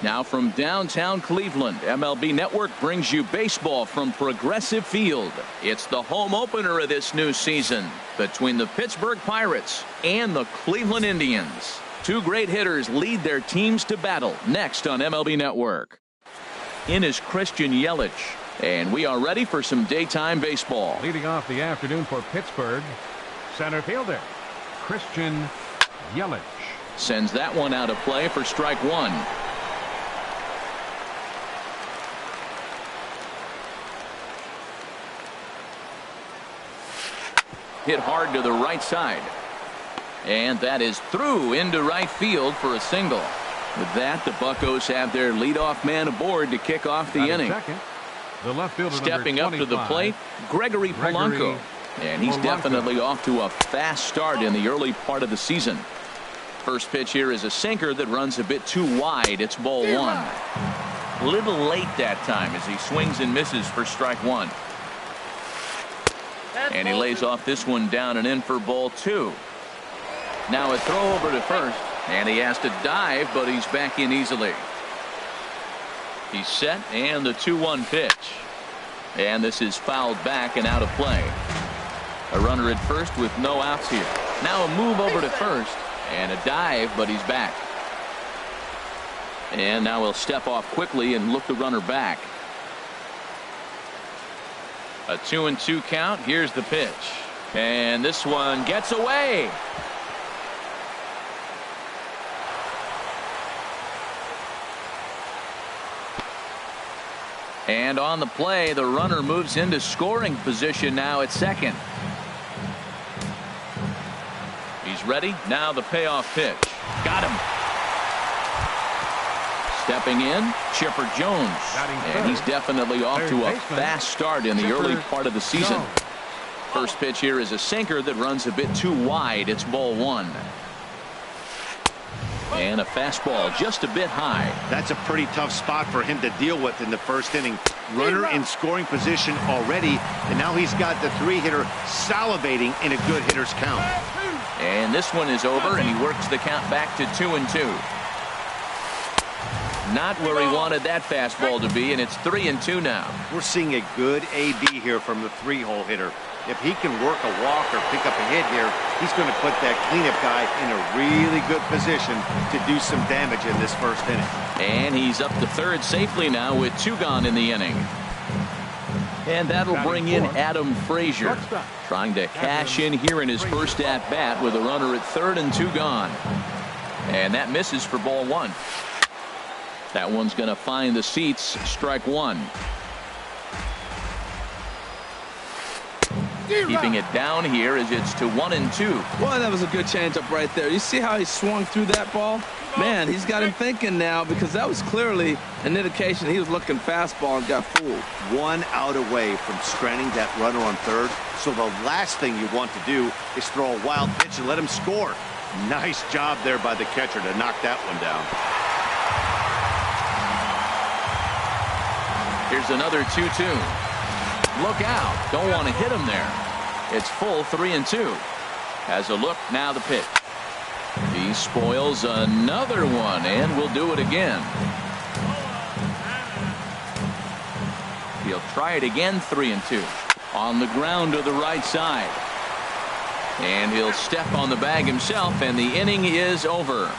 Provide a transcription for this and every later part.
Now from downtown Cleveland, MLB Network brings you baseball from Progressive Field. It's the home opener of this new season between the Pittsburgh Pirates and the Cleveland Indians. Two great hitters lead their teams to battle next on MLB Network. In is Christian Yelich, and we are ready for some daytime baseball. Leading off the afternoon for Pittsburgh, center fielder Christian Yelich. Sends that one out of play for strike one. Hit hard to the right side. And that is through into right field for a single. With that, the Buccos have their leadoff man aboard to kick off the inning. The left fielder, stepping up to the plate, Gregory Polanco. And he's definitely off to a fast start in the early part of the season. First pitch here is a sinker that runs a bit too wide. It's ball one. A little late that time as he swings and misses for strike one. And he lays off this one down and in for ball two. Now a throw over to first, and he has to dive, but he's back in easily. He's set, and the 2-1 pitch. And this is fouled back and out of play. A runner at first with no outs here. Now a move over to first, and a dive, but he's back. And now he'll step off quickly and look the runner back. A 2-2 count. Here's the pitch. And this one gets away. And on the play, the runner moves into scoring position now at second. He's ready. Now the payoff pitch. Got him. Stepping in, Chipper Jones. And he's definitely off to a fast start in the early part of the season. First pitch here is a sinker that runs a bit too wide. It's ball one. And a fastball just a bit high. That's a pretty tough spot for him to deal with in the first inning. Runner in scoring position already, and now he's got the three-hitter salivating in a good hitter's count. And this one is over, and he works the count back to 2-2. Not where he wanted that fastball to be, and it's 3-2 now. We're seeing a good AB here from the three-hole hitter. If he can work a walk or pick up a hit here, he's going to put that cleanup guy in a really good position to do some damage in this first inning. And he's up to third safely now with two gone in the inning. And that'll bring in Adam Frazier, trying to cash in here in his first at bat with a runner at third and two gone. And that misses for ball one. That one's going to find the seats. Strike one. Keeping it down here as it's to 1-2. Well, that was a good changeup right there. You see how he swung through that ball? Man, he's got him thinking now, because that was clearly an indication he was looking fastball and got fooled. One out away from stranding that runner on third. So the last thing you want to do is throw a wild pitch and let him score. Nice job there by the catcher to knock that one down. Here's another 2-2. Look out. Don't want to hit him there. It's full 3-2. Has a look. Now the pitch. He spoils another one, and will do it again. He'll try it again. 3-2. On the ground to the right side. And he'll step on the bag himself, and the inning is over.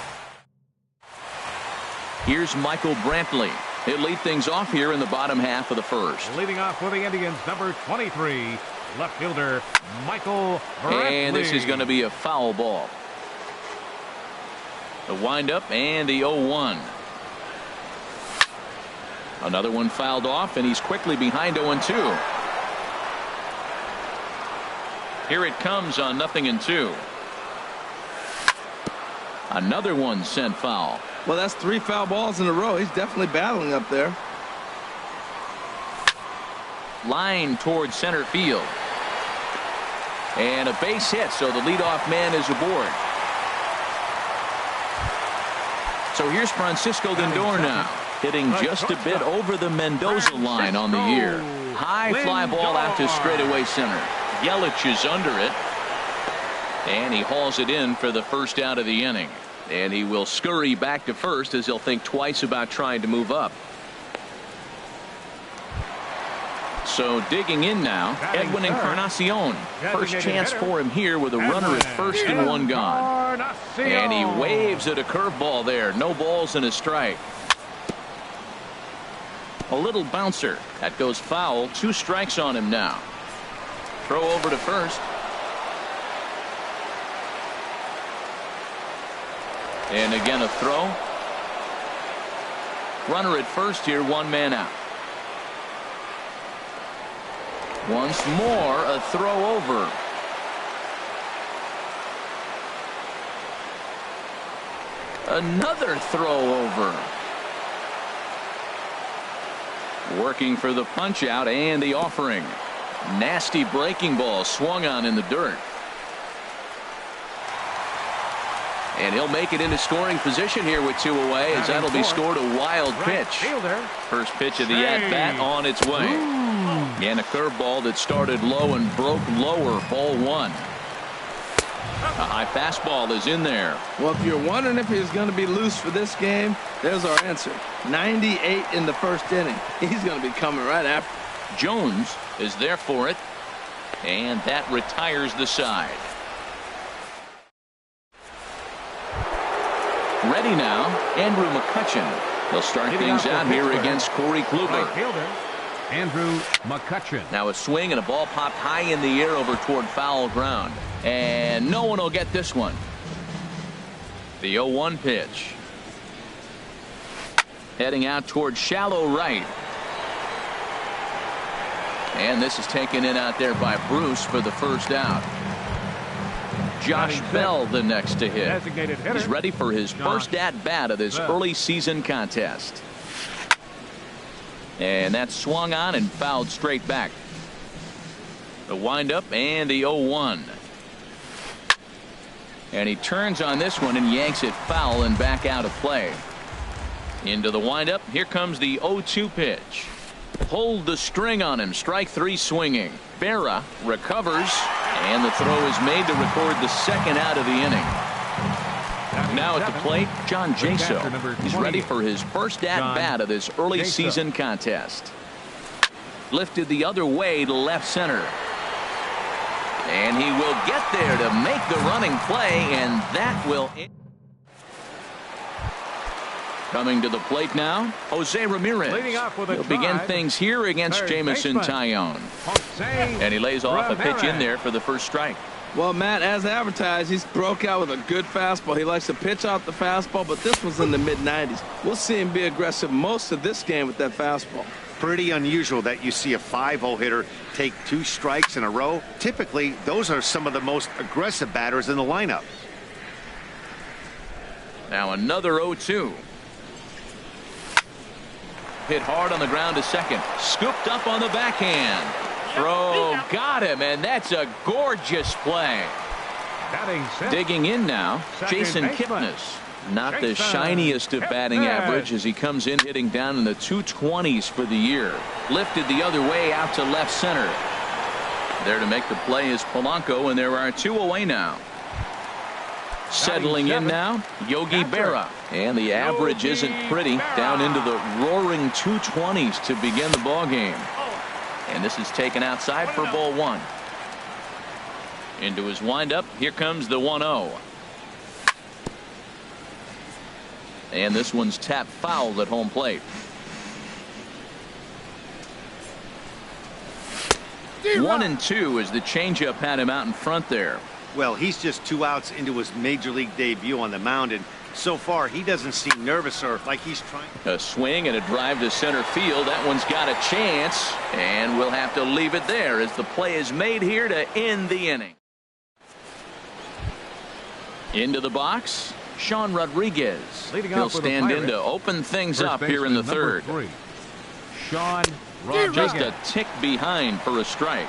Here's Michael Brantley. He'll lead things off here in the bottom half of the first. Leading off for the Indians, number 23, left fielder Michael Brantley. And this is going to be a foul ball. The windup and the 0-1. Another one fouled off, and he's quickly behind 0-2. Here it comes on 0-2. Another one sent foul. Well, that's 3 foul balls in a row. He's definitely battling up there. Line towards center field. And a base hit, so the leadoff man is aboard. So here's Francisco Lindor now, hitting just a bit over the Mendoza line on the year. High fly ball out to straightaway center. Yelich is under it. And he hauls it in for the first out of the inning. And he will scurry back to first as he'll think twice about trying to move up. So digging in now, Edwin Encarnacion. First chance for him here with a runner at first and one gone. And he waves at a curveball there. No balls and a strike. A little bouncer. That goes foul. 2 strikes on him now. Throw over to first. And again a throw. Runner at first here, 1 man out. Once more a throw over. Another throw over. Working for the punch out and the offering. Nasty breaking ball swung on in the dirt. And he'll make it into scoring position here with 2 away, as that'll be scored a wild pitch. First pitch of the at-bat on its way. And a curveball that started low and broke lower, ball 1. A high fastball is in there. Well, if you're wondering if he's going to be loose for this game, there's our answer. 98 in the first inning. He's going to be coming right after. Jones is there for it. And that retires the side. Ready now, Andrew McCutchen. He'll start things out here against Corey Kluber. Andrew McCutchen. Now a swing and a ball popped high in the air over toward foul ground. And no one will get this one. The 0-1 pitch. Heading out toward shallow right. And this is taken in out there by Bruce for the first out. Josh Bell the next to hit. He's ready for his first at-bat of this early season contest. And that swung on and fouled straight back. The windup and the 0-1. And he turns on this one and yanks it foul and back out of play. Into the windup. Here comes the 0-2 pitch. Pulled the string on him. Strike 3 swinging. Berra recovers. And the throw is made to record the second out of the inning. Now at the plate, John Jaso. He's ready for his first at-bat of this early season contest. Lifted the other way to left center. And he will get there to make the running play, and that will end. Coming to the plate now, Jose Ramirez. He'll begin things here against Jamison Tyone. And he lays off a pitch in there for the first strike. Well, Matt, as advertised, he's broke out with a good fastball. He likes to pitch out the fastball, but this was in the mid-90s. We'll see him be aggressive most of this game with that fastball. Pretty unusual that you see a 5-hole hitter take 2 strikes in a row. Typically, those are some of the most aggressive batters in the lineup. Now another 0-2. Hit hard on the ground to second. Scooped up on the backhand. Throw got him, and that's a gorgeous play. Digging in now, Jason Kipnis. Not the shiniest of batting average as he comes in hitting down in the 220s for the year. Lifted the other way out to left center. There to make the play is Polanco, and there are 2 away now. Settling in now, Yogi Berra. And the average isn't pretty. Down into the roaring 220s to begin the ball game. And this is taken outside for ball 1. Into his windup. Here comes the 1-0. And this one's tapped foul at home plate. 1-2 as the changeup had him out in front there. Well, he's just 2 outs into his major league debut on the mound, and so far he doesn't seem nervous or like he's trying. A swing and a drive to center field. That one's got a chance, and we'll have to leave it there as the play is made here to end the inning. Into the box, Sean Rodriguez. He'll stand in to open things up here in the third. Sean Rodriguez. Just a tick behind for a strike.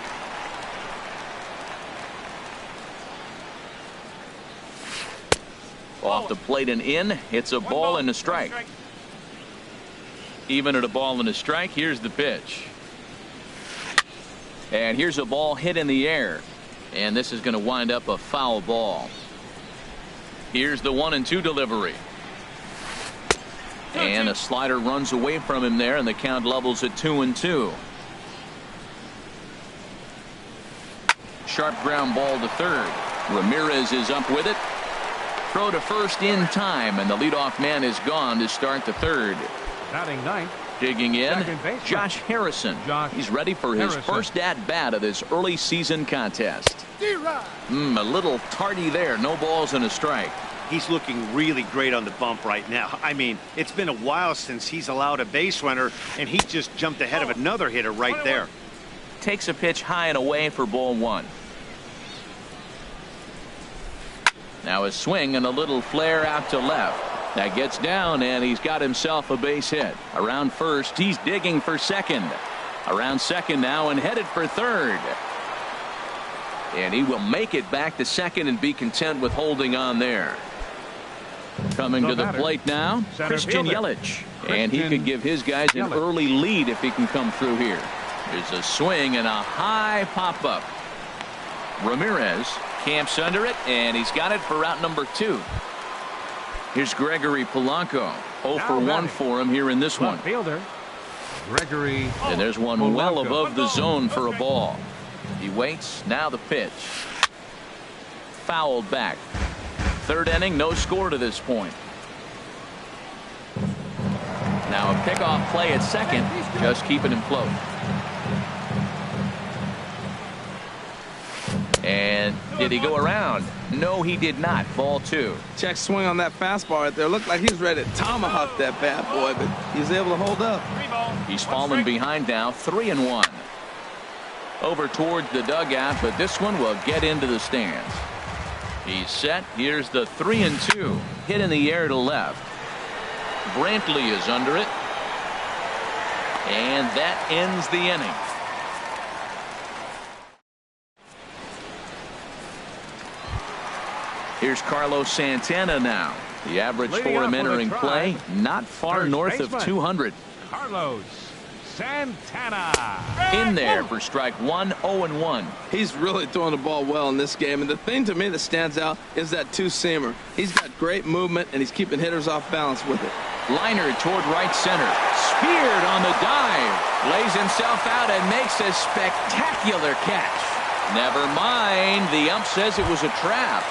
Off the plate and in. It's a ball and a strike. Even at a ball and a strike, here's the pitch. And here's a ball hit in the air. And this is going to wind up a foul ball. Here's the 1-2 delivery. And a slider runs away from him there, and the count levels at 2-2. Sharp ground ball to third. Ramirez is up with it. Throw to first in time, and the leadoff man is gone to start the third. Batting ninth. Digging in, Josh Harrison. He's ready for his first at-bat of this early season contest. A little tardy there. No balls and a strike. He's looking really great on the bump right now. I mean, it's been a while since he's allowed a base runner, and he just jumped ahead of another hitter right there. Takes a pitch high and away for ball one. Now a swing and a little flare out to left. That gets down, and he's got himself a base hit. Around first, he's digging for second. Around second now and headed for third. And he will make it back to second and be content with holding on there. Coming to the plate now, Christian Yelich. And he could give his guys an early lead if he can come through here. There's a swing and a high pop-up. Ramirez camps under it, and he's got it for out number 2. Here's Gregory Polanco. 0 for 1 for him here in this one. Fielder Gregory. And there's one well above the zone for a ball. He waits. Now the pitch. Fouled back. Third inning, no score to this point. Now a pickoff play at second, just keeping him float. And did he go around? No, he did not. Ball 2. Check swing on that fastball right there. Looked like he was ready to tomahawk that bad boy, but he was able to hold up. He's fallen behind now, 3-1. Over towards the dugout, but this one will get into the stands. He's set. Here's the 3-2. Hit in the air to left. Brantley is under it. And that ends the inning. Here's Carlos Santana now. The average for him entering play, not far north of 200. Carlos Santana. In there for strike 1, 0-1. He's really throwing the ball well in this game, and the thing to me that stands out is that two-seamer. He's got great movement, and he's keeping hitters off balance with it. Liner toward right center. Speared on the dive. Lays himself out and makes a spectacular catch. Never mind. The ump says it was a trap.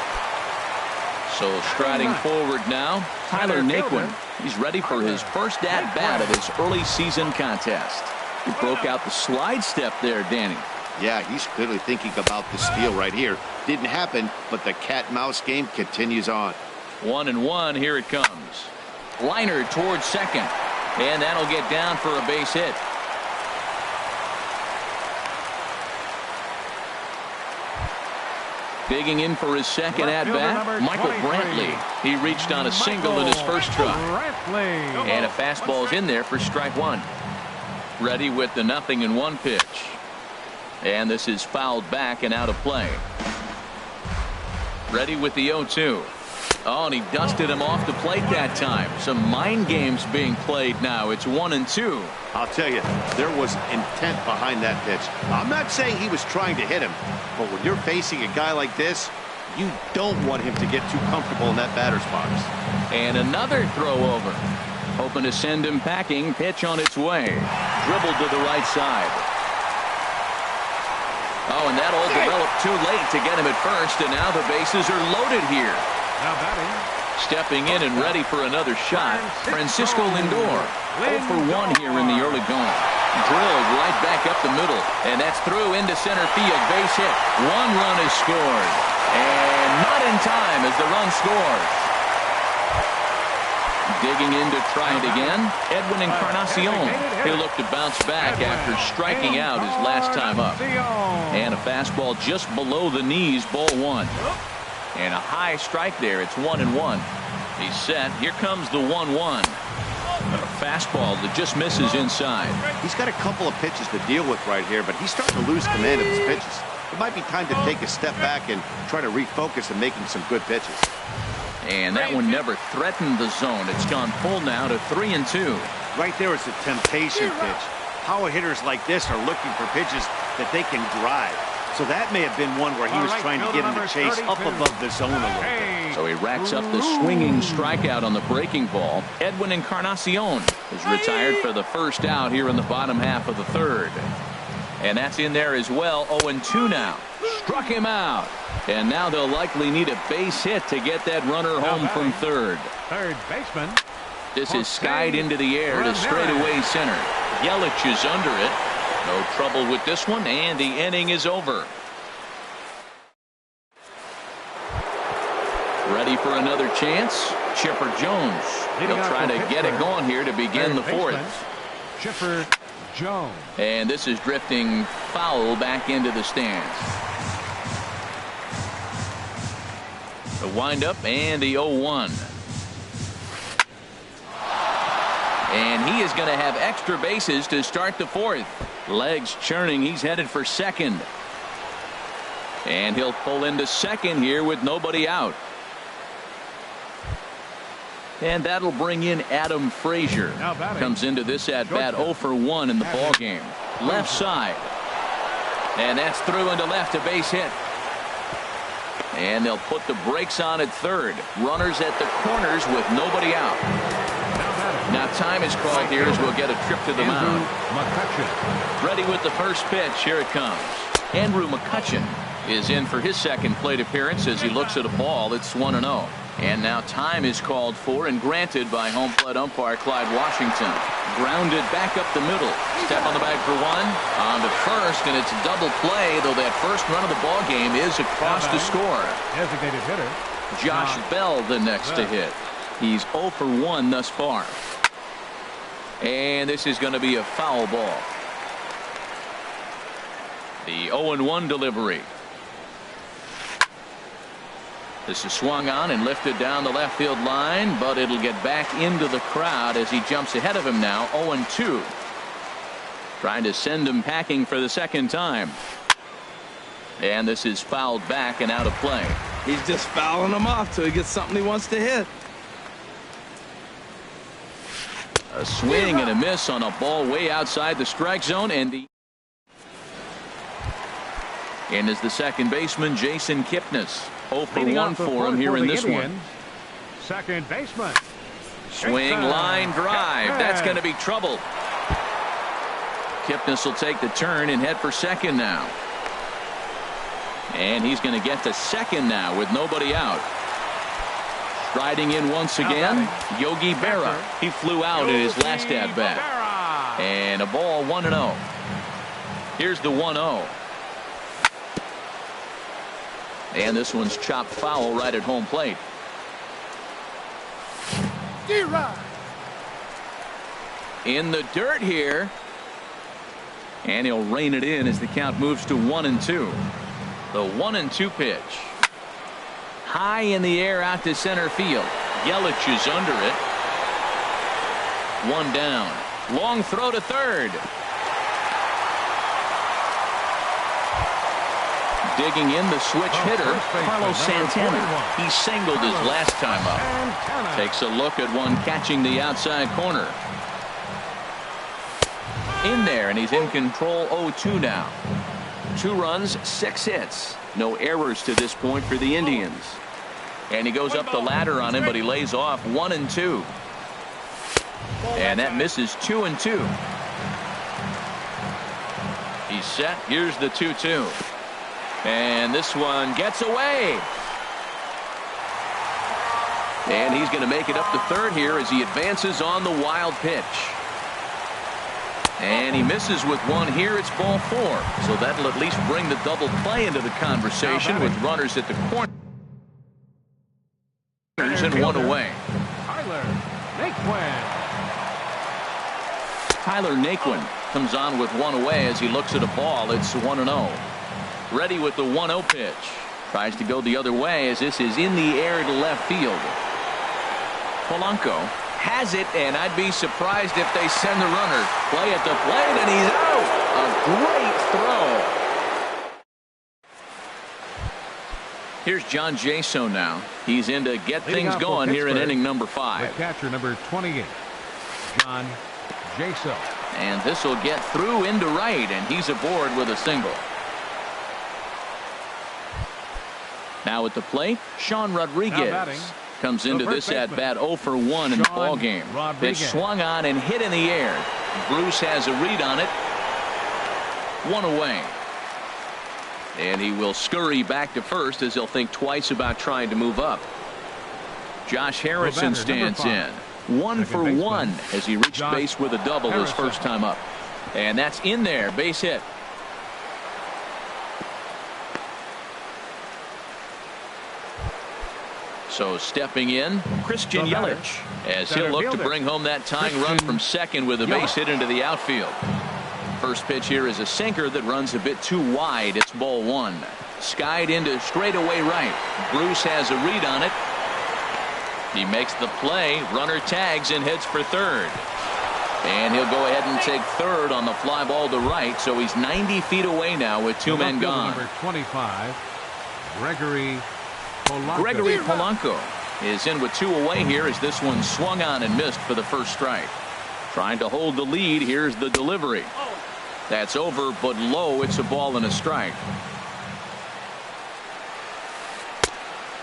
So striding forward now, Tyler Naquin. He's ready for his first at-bat of this early season contest. He broke out the slide step there, Danny. Yeah, he's clearly thinking about the steal right here. Didn't happen, but the cat-mouse game continues on. 1-1, here it comes. Liner towards second, and that'll get down for a base hit. Digging in for his second at-bat, Michael Brantley. He reached on a single in his first try. And a fastball's in there for strike 1. Ready with the 0-1 pitch. And this is fouled back and out of play. Ready with the 0-2. Oh, and he dusted him off the plate that time. Some mind games being played now. It's 1-2. I'll tell you, there was intent behind that pitch. I'm not saying he was trying to hit him, but when you're facing a guy like this, you don't want him to get too comfortable in that batter's box. And another throw over. Hoping to send him packing. Pitch on its way. Dribbled to the right side. Oh, and that all developed too late to get him at first, and now the bases are loaded here. Now batting. Stepping in and ready for another shot, Francisco Lindor. 0 for 1 here in the early going. Drilled right back up the middle, and that's through into center field. Base hit. 1 run is scored, and not in time as the run scores. Digging in to try it again, Edwin Encarnacion. He'll look to bounce back after striking out his last time up. And a fastball just below the knees, ball 1. And a high strike there. It's 1-1. He's set. Here comes the 1-1. A fastball that just misses inside. He's got a couple of pitches to deal with right here, but he's starting to lose command of his pitches. It might be time to take a step back and try to refocus on making some good pitches. And that one never threatened the zone. It's gone full now to 3-2. Right there is a temptation pitch. Power hitters like this are looking for pitches that they can drive. So that may have been one where he was trying to get him to chase up above the zone a little bit. So he racks up the swinging strikeout on the breaking ball. Edwin Encarnacion is retired for the first out here in the bottom half of the third. And that's in there as well. 0-2 now. Struck him out. And now they'll likely need a base hit to get that runner home from third. Third baseman. This is skied into the air to straightaway center. Yelich is under it. No trouble with this one, and the inning is over. Ready for another chance. Chipper Jones. He'll try to get it going here to begin the fourth. Chipper Jones. And this is drifting foul back into the stands. The windup and the 0-1. And he is going to have extra bases to start the fourth. Legs churning. He's headed for second. And he'll pull into second here with nobody out. And that'll bring in Adam Frazier. Comes into this at bat 0 for 1 in the ball game. Left side. And that's through into left, a base hit. And they'll put the brakes on at third. Runners at the corners with nobody out. Now time is called here as we'll get a trip to the mound. Ready with the first pitch. Here it comes. Andrew McCutchen is in for his second plate appearance as he looks at a ball. It's 1-0. And now time is called for and granted by home plate umpire Clyde Washington. Grounded back up the middle. Step on the bag for one. On to first, and it's a double play, though that first run of the ball game is across to score. Designated hitter. Josh Bell the next to hit. He's 0 for 1 thus far. And this is going to be a foul ball. The 0-1 delivery. This is swung on and lifted down the left field line, but it'll get back into the crowd as he jumps ahead of him now. 0-2. Trying to send him packing for the second time. And this is fouled back and out of play. He's just fouling him off till he gets something he wants to hit. A swing and a miss on a ball way outside the strike zone, and is the second baseman Jason Kipnis. 0 for 1 for him here in this one. Second baseman. Swing, line drive. That's going to be trouble. Kipnis will take the turn and head for second now. And he's going to get to second now with nobody out. Striding in once again, Yogi Berra. He flew out in his last at bat. And a ball 1-0. Here's the 1-0. And this one's chopped foul right at home plate. In the dirt here. And he'll rein it in as the count moves to 1-2. The 1-2 pitch. High in the air out to center field. Yelich is under it. One down. Long throw to third. Digging in the switch hitter, Carlos Santana. He singled his last time up. Takes a look at one catching the outside corner. In there, and he's in control. 0-2 now. 2 runs, 6 hits. No errors to this point for the Indians. And he goes up the ladder on him, but he lays off 1-2. And that misses 2-2. He's set. Here's the 2-2. And this one gets away. And he's going to make it up to third here as he advances on the wild pitch. And he misses with one here. It's ball 4. So that'll at least bring the double play into the conversation with runners at the corners and one away. Tyler Naquin comes on with one away as he looks at a ball. It's 1-0. Ready with the 1-0 pitch. Tries to go the other way as this is in the air to left field. Polanco has it, and I'd be surprised if they send the runner. Play at the plate, and he's out. A great throw. Here's John Jaso now. He's in to get things going here in inning number 5. The catcher number 28, John Jaso. And this will get through into right, and he's aboard with a single. Now at the plate, Sean Rodriguez comes into this at bat 0 for 1 in the ball game. It's swung on and hit in the air. Bruce has a read on it. 1 away. And he will scurry back to first as he'll think twice about trying to move up. Josh Harrison stands in. 1 for 1 as he reached base with a double his first time up. And that's in there. Base hit. So stepping in, Christian Yelich, as he'll look to bring home that tying run from second with a base hit into the outfield. First pitch here is a sinker that runs a bit too wide. It's ball 1. Skied into straightaway right. Bruce has a read on it. He makes the play. Runner tags and heads for third. And he'll go ahead and take third on the fly ball to right. So he's 90 feet away now with 2 men gone. Number 25, Gregory Polanco is in with 2 away here as this one swung on and missed for the first strike. Trying to hold the lead. Here's the delivery. That's over but low. It's a ball and a strike.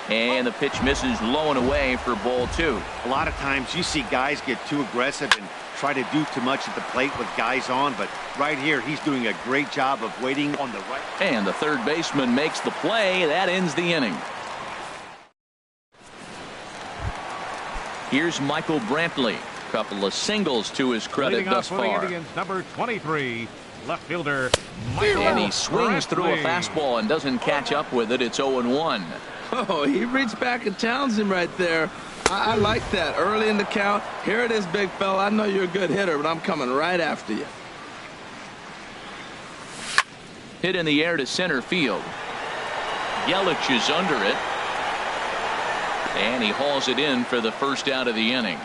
And the pitch misses low and away for ball 2. A lot of times you see guys get too aggressive and try to do too much at the plate with guys on, but right here he's doing a great job of waiting on the right. And the third baseman makes the play. That ends the inning. Here's Michael Brantley. Couple of singles to his credit thus far. Number 23, left fielder Michael And he swings through a fastball and doesn't catch up with it. It's 0-1. Oh, he reached back and towns him right there. I like that. Early in the count. Here it is, big fella. I know you're a good hitter, but I'm coming right after you. Hit in the air to center field. Yelich is under it. And he hauls it in for the first out of the inning.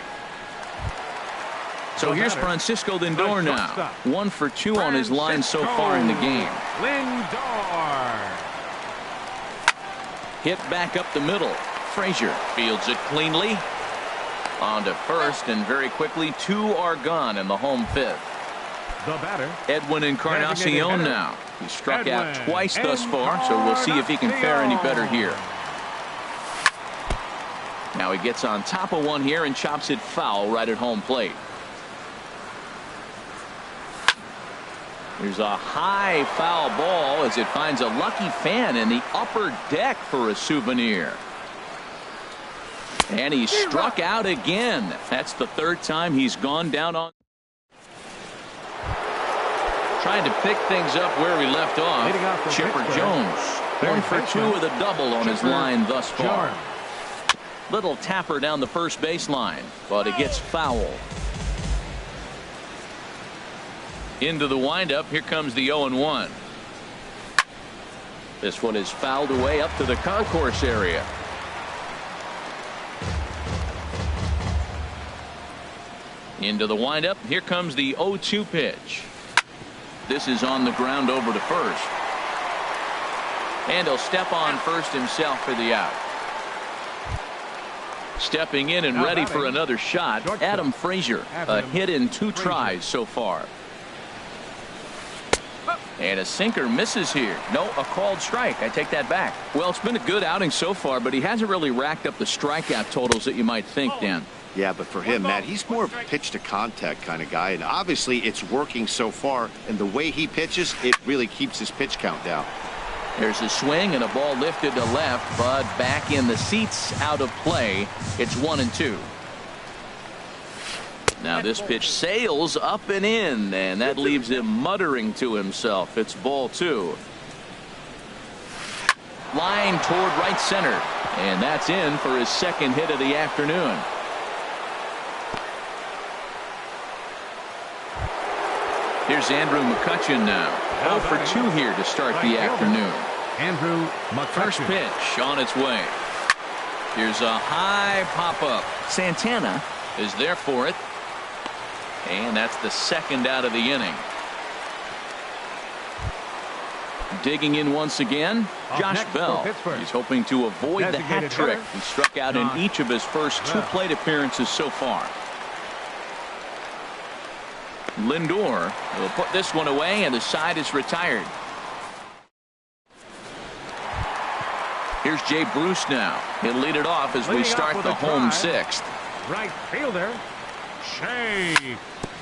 So here's Francisco Lindor now. 1 for 2 on his line so far in the game. Lindor. Hit back up the middle. Frazier fields it cleanly. On to first, and very quickly 2 are gone in the home 5th. The batter, Edwin Encarnacion now. He struck out twice thus far, so we'll see if he can fare any better here. Now he gets on top of one here and chops it foul right at home plate. There's a high foul ball as it finds a lucky fan in the upper deck for a souvenir. And he struck out again. That's the 3rd time he's gone down on. Trying to pick things up where we left off. Chipper Jones. 1 for 2 with a double on his line thus far. Little tapper down the first baseline, but it gets foul. Into the windup. Here comes the 0-1. This one is fouled away up to the concourse area. Into the windup. Here comes the 0-2 pitch. This is on the ground over to first. And he'll step on first himself for the out. Stepping in and ready for another shot, Adam Frazier. A hit in 2 tries so far. And a sinker misses here. No, a called strike. I take that back. Well, it's been a good outing so far, but he hasn't really racked up the strikeout totals that you might think, Dan. Yeah, but for him, Matt, he's more of a pitch to contact kind of guy, and obviously it's working so far, and the way he pitches, it really keeps his pitch count down. There's a swing and a ball lifted to left, but back in the seats, out of play. It's 1-2. Now this pitch sails up and in, and that leaves him muttering to himself. It's ball 2. Line toward right center, and that's in for his 2nd hit of the afternoon. Here's Andrew McCutchen now. 0 for 2 here to start the afternoon. Andrew McCutchen. First pitch on its way. Here's a high pop-up. Santana is there for it. And that's the 2nd out of the inning. Digging in once again, Josh Bell. He's hoping to avoid the hat trick. He struck out in each of his first 2 plate appearances so far. Lindor will put this one away, and the side is retired. Here's Jay Bruce now. He'll lead it off as we start the home sixth. Right fielder, Shea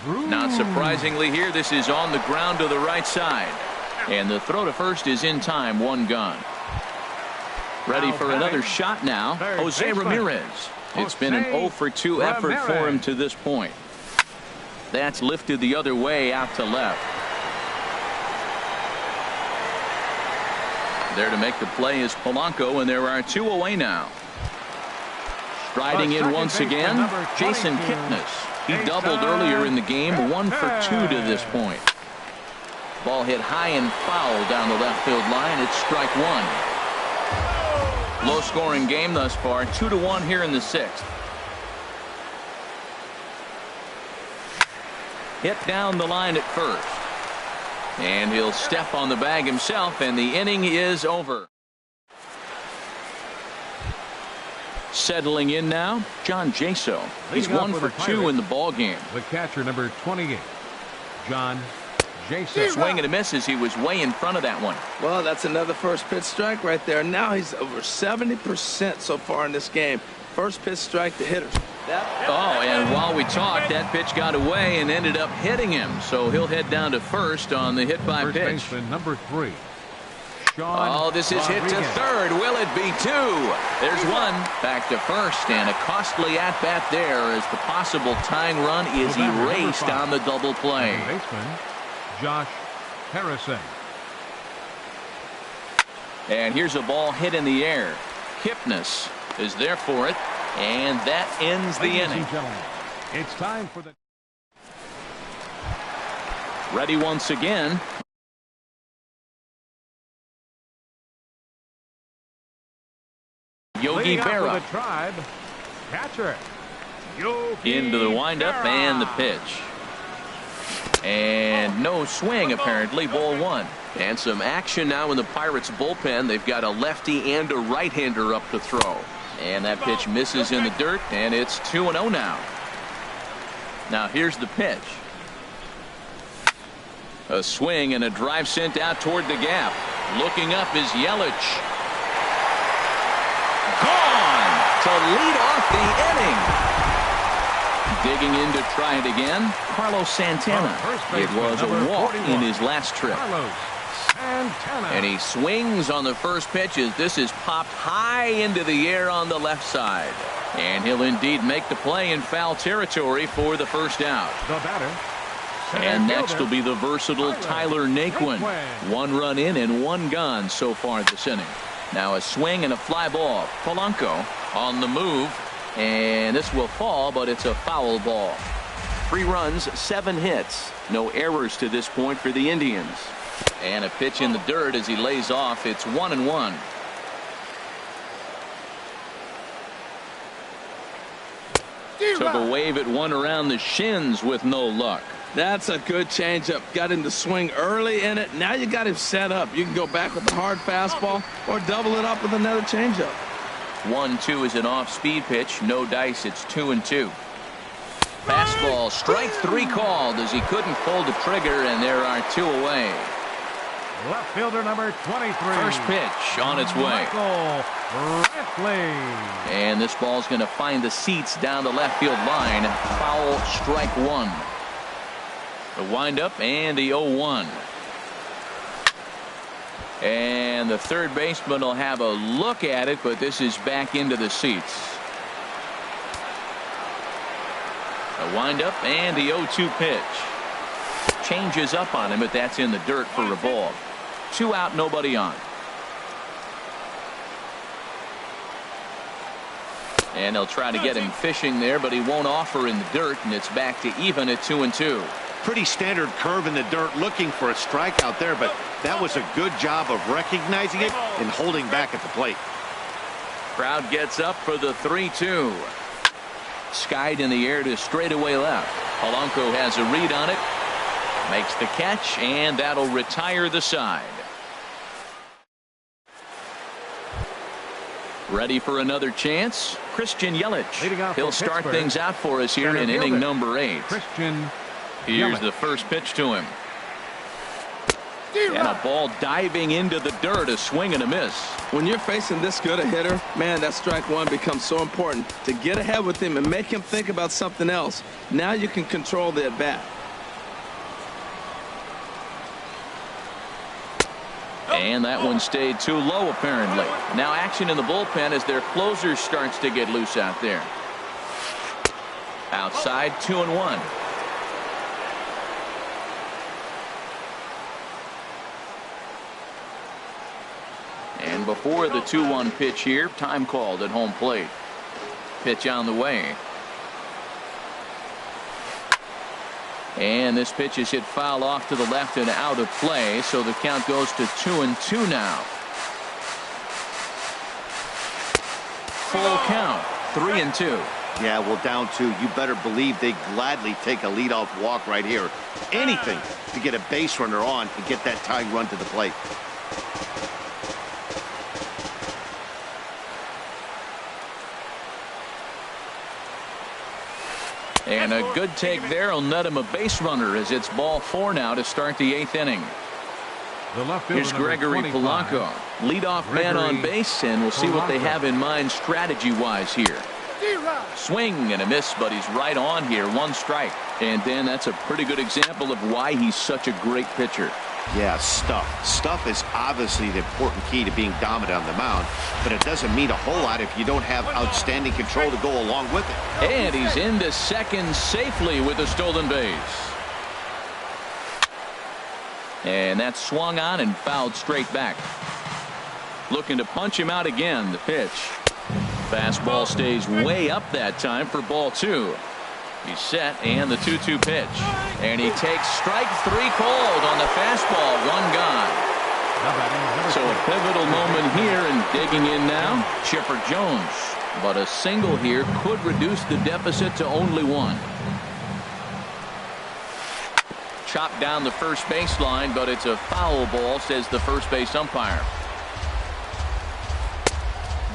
Bruce. Not surprisingly here, this is on the ground to the right side. And the throw to first is in time, one gone. Ready for another shot now, Jose Ramirez. It's been an 0 for 2 effort for him to this point. That's lifted the other way out to left. There to make the play is Polanco, and there are 2 away now. Striding in once again, Jason Kipnis. He doubled earlier in the game, 1 for 2 to this point. Ball hit high and foul down the left field line. It's strike one. Low scoring game thus far, 2-1 here in the sixth. Hit down the line at first. And he'll step on the bag himself, and the inning is over. Settling in now, John Jaso. He's 1 for 2 in the ball game. The catcher, number 28, John Jaso. Swing and a miss as he was way in front of that one. Well, that's another first pitch strike right there. Now he's over 70% so far in this game. First pitch strike to hitters. Oh, and while we talked, that pitch got away and ended up hitting him. So he'll head down to first on the hit by First pitch. baseman, number 3, Sean Oh, this is hit to Rodriguez. third. Will it be 2? There's one. Back to first, and a costly at-bat there as the possible tying run is erased on the double play. Second baseman, Josh Harrison. And here's a ball hit in the air. Kipnis is there for it, and that ends the Ladies inning. and gentlemen, it's time for the Ready once again. Yogi leading off for Berra the Tribe, catcher Yogi into the windup Berra. and the pitch. And no swing apparently, ball one. And some action now in the Pirates bullpen. They've got a lefty and a right-hander up to throw. And that pitch misses in the dirt, and it's 2-0 now. Now here's the pitch. A swing and a drive sent out toward the gap. Looking up is Yelich. Gone to lead off the inning. Digging in to try it again, Carlos Santana. It was a walk in his last trip. Carlos Santana. And he swings on the first pitch as this is popped high into the air on the left side. And he'll indeed make the play in foul territory for the first out. The batter. And next will be the versatile Tyler Naquin. 1 run in and 1 gone so far this inning. Now a swing and a fly ball. Polanco on the move. And this will fall, but it's a foul ball. 3 runs, 7 hits. No errors to this point for the Indians. And a pitch in the dirt as he lays off. It's 1-1. Took a wave at one around the shins with no luck. That's a good changeup. Got him to swing early in it. Now you got him set up. You can go back with the hard fastball or double it up with another changeup. 1-2 is an off-speed pitch. No dice. It's 2-2. Fastball, strike 3 called as he couldn't pull the trigger, and there are 2 away. Left fielder number 23. First pitch on its way. Michael Brantley. And this ball's going to find the seats down the left field line. Foul, strike 1. The windup and the 0-1. And the third baseman will have a look at it, but this is back into the seats. A windup and the 0-2 pitch. Changes up on him, but that's in the dirt for a ball. 2 out, nobody on. And they'll try to get him fishing there, but he won't offer in the dirt, and it's back to even at 2-2. Pretty standard curve in the dirt, looking for a strikeout there, but that was a good job of recognizing it and holding back at the plate. Crowd gets up for the 3-2. Skied in the air to straightaway left. Polanco has a read on it. Makes the catch, and that'll retire the side. Ready for another chance? Christian Yelich. He'll start things out for us here in inning number 8. Christian Here's Yelich. the first pitch to him. And a ball diving into the dirt, a swing and a miss. When you're facing this good a hitter, man, that strike one becomes so important to get ahead with him and make him think about something else. Now you can control the at-bat. And that one stayed too low, apparently. Now action in the bullpen as their closer starts to get loose out there. Outside, 2-1. And before the 2-1 pitch here, time called at home plate. Pitch on the way. And this pitch is hit foul off to the left and out of play, so the count goes to 2-2 now. Full count, 3-2. Yeah, well, down 2. You better believe they gladly take a leadoff walk right here. Anything to get a base runner on and get that tying run to the plate. And a good take there will net him a base runner as it's ball 4 now to start the 8th inning. Here's Gregory Polanco, leadoff man on base, and we'll see what they have in mind strategy-wise here. Swing and a miss, but he's right on here. 1 strike. And then that's a pretty good example of why he's such a great pitcher. Yeah, stuff. Stuff is obviously the important key to being dominant on the mound, but it doesn't mean a whole lot if you don't have outstanding control to go along with it. And he's into second safely with a stolen base. And that's swung on and fouled straight back. Looking to punch him out again. The pitch. Fastball stays way up that time for ball 2. He's set, and the 2-2 pitch. And he takes strike 3 called on the fastball. 1 gone. So a pivotal moment here, and digging in now, Chipper Jones. But a single here could reduce the deficit to only 1. Chopped down the first baseline, but it's a foul ball, says the first base umpire.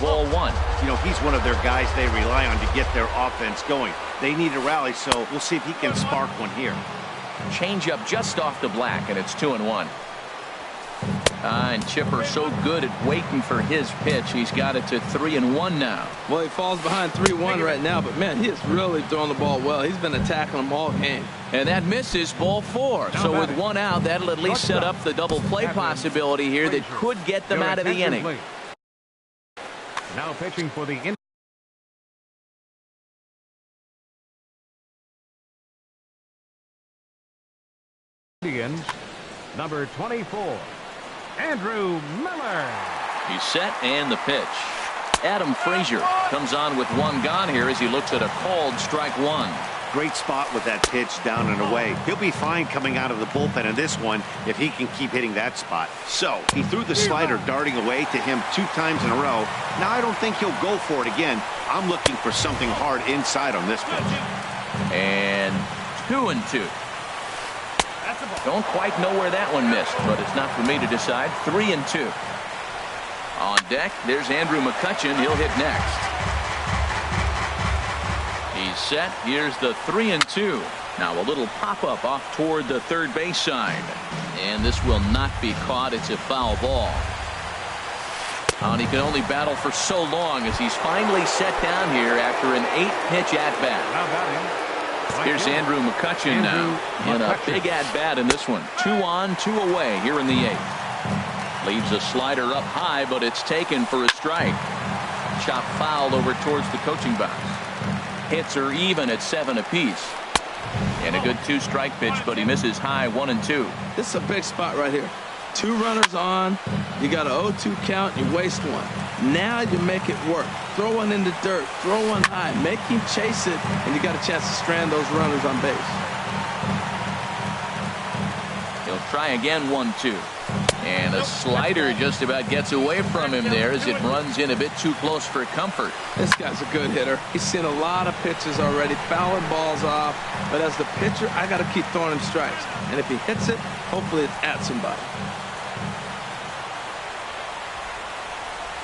Ball 1. You know, he's one of their guys they rely on to get their offense going. They need a rally, so we'll see if he can spark one here. Change up just off the black, and it's 2-1. And Chipper so good at waiting for his pitch. He's got it to 3-1 now. Well, he falls behind 3-1 right now, but man, he is really throwing the ball well. He's been attacking them all game. And that misses ball 4. So with 1 out, that'll at least set up the double play possibility here that could get them out of the inning. Now pitching for the Indians, number 24, Andrew Miller. He's set, and the pitch. Adam Frazier comes on with 1 gone here as he looks at a called strike 1. Great spot with that pitch down and away. He'll be fine coming out of the bullpen in this one if he can keep hitting that spot. So he threw the slider darting away to him 2 times in a row. Now I don't think he'll go for it again. I'm looking for something hard inside on this pitch. And 2-2. Don't quite know where that one missed, but it's not for me to decide. 3-2. On deck, there's Andrew McCutchen. He'll hit next. He's set. Here's the 3-2. Now a little pop-up off toward the third base side. And this will not be caught. It's a foul ball. And he can only battle for so long as he's finally set down here after an 8-pitch at-bat. Here's Andrew McCutchen now in a big at-bat in this one. 2 on, 2 away here in the 8th. Leaves a slider up high, but it's taken for a strike. Chop foul over towards the coaching box. Hits are even at 7 apiece. And a good 2-strike pitch, but he misses high 1-2. This is a big spot right here. 2 runners on. You got an 0-2 count. You waste 1. Now you make it work. Throw one in the dirt. Throw one high. Make him chase it, and you got a chance to strand those runners on base. He'll try again. 1-2. And a slider just about gets away from him there as it runs in a bit too close for comfort. This guy's a good hitter. He's seen a lot of pitches already, fouling balls off. But as the pitcher, I got to keep throwing him strikes. And if he hits it, hopefully it's at somebody.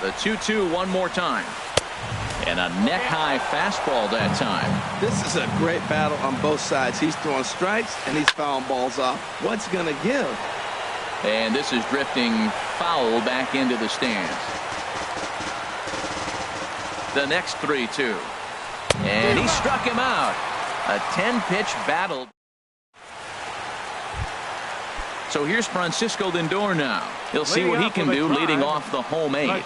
The 2-2 one more time. And a neck-high fastball that time. This is a great battle on both sides. He's throwing strikes, and he's fouling balls off. What's going to give? And this is drifting foul back into the stands. The next 3-2. And he struck him out. A 10-pitch battle. So here's Francisco Lindor now. He'll see what he can do leading off the home 8.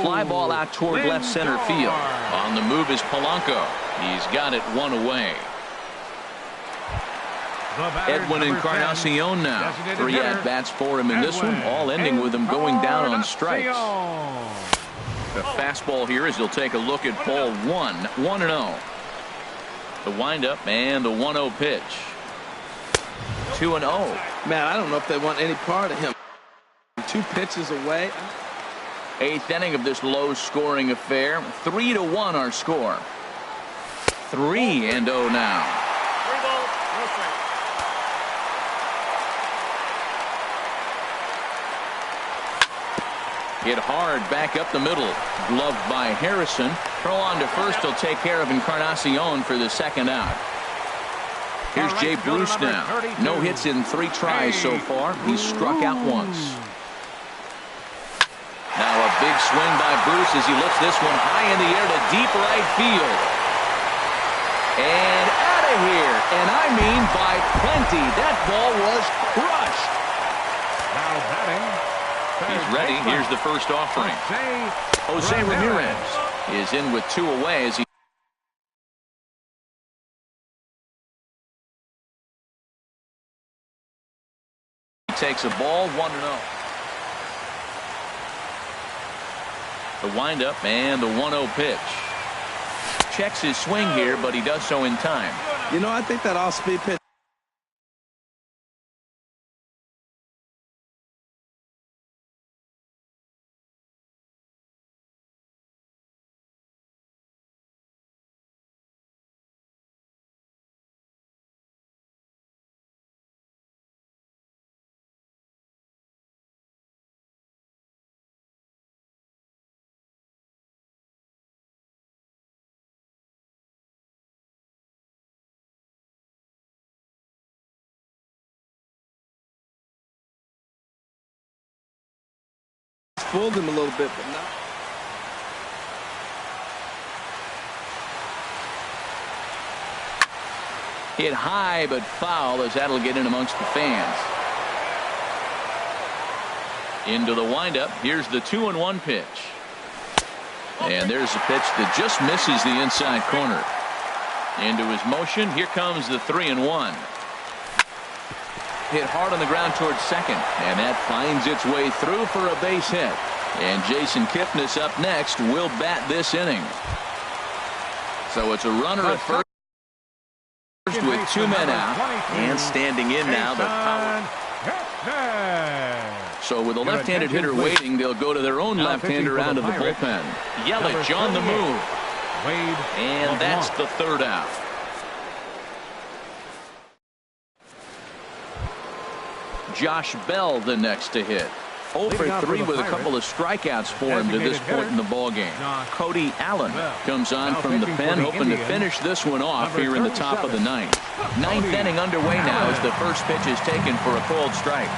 Fly ball out toward left center field. On the move is Polanco. He's got it one away. Edwin Encarnacion now. 3 at-bats for him in this one, all ending with him going down on strikes. The fastball here as he'll take a look at ball 1, 1-0. The windup and the 1-0 pitch. 2-0. Man, I don't know if they want any part of him. 2 pitches away. 8th inning of this low-scoring affair. 3-1 our score. 3-0 now. Hit hard back up the middle. Gloved by Harrison. Throw on to first. He'll take care of Encarnacion for the second out. Here's Jay Bruce now. No hits in 3 tries so far. He's struck out once. Now a big swing by Bruce as he lifts this one high in the air to deep right field. And out of here. And I mean by plenty. That ball was crushed. Now batting. He's ready. Here's the first offering. Jose Ramirez is in with 2 away as he takes a ball. 1-0. The windup and the 1-0 pitch. Checks his swing here, but he does so in time. You know, I think that off-speed pitch. Fooled him a little bit, but not. Hit high but foul as that'll get in amongst the fans. Into the windup. Here's the 2-1 pitch. And there's a pitch that just misses the inside corner. Into his motion. Here comes the 3-1. Hit hard on the ground towards second, and that finds its way through for a base hit. And Jason Kipnis up next will bat this inning. So it's a runner at first with 2 men out, and standing in now the power. So with a left-handed hitter waiting, they'll go to their own left-hander out of the bullpen. Yelich on the move, and that's the 3rd out. Josh Bell the next to hit. 0 for 3 with a couple of strikeouts for him to this point in the ballgame. Cody Allen comes on from the pen, hoping to finish this one off here in the top of the 9th. 9th inning underway now as the first pitch is taken for a cold strike.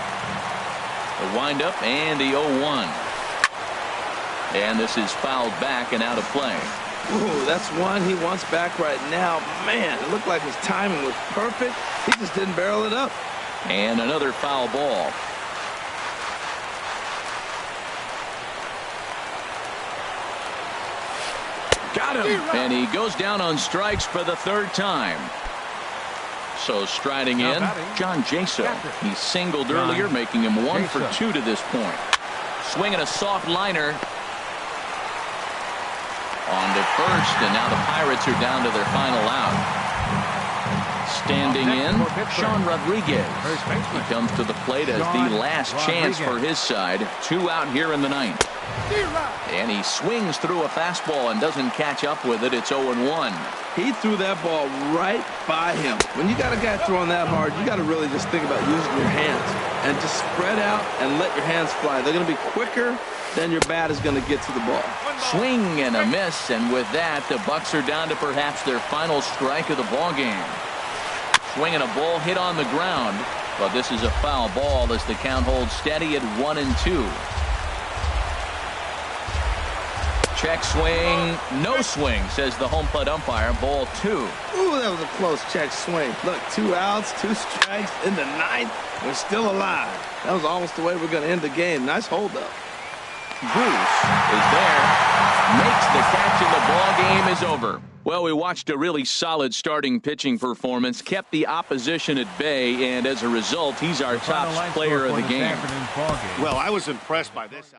The windup and the 0-1. And this is fouled back and out of play. Ooh, that's one he wants back right now. Man, it looked like his timing was perfect. He just didn't barrel it up. And another foul ball. Got him. And he goes down on strikes for the 3rd time. So striding in, John Jaso. He singled earlier, making him 1 for 2 to this point. Swinging a soft liner. On to first, and now the Pirates are down to their final out. Standing in, Sean Rodriguez. He comes to the plate as the last chance for his side. 2 out here in the 9th. And he swings through a fastball and doesn't catch up with it. It's 0-1. He threw that ball right by him. When you got a guy throwing that hard, you got to really just think about using your hands and just spread out and let your hands fly. They're going to be quicker than your bat is going to get to the ball. Swing and a miss, and with that, the Bucks are down to perhaps their final strike of the ball game. Swinging a ball hit on the ground. But this is a foul ball as the count holds steady at 1-2. Check swing, no swing, says the home plate umpire. Ball 2. Ooh, that was a close check swing. Look, 2 outs, 2 strikes in the 9th. We're still alive. That was almost the way we're going to end the game. Nice holdup. Bruce is there, makes the catch, and the ball game is over. Well, we watched a really solid starting pitching performance, kept the opposition at bay, and as a result, he's our top player of the game. Well, I was impressed by this.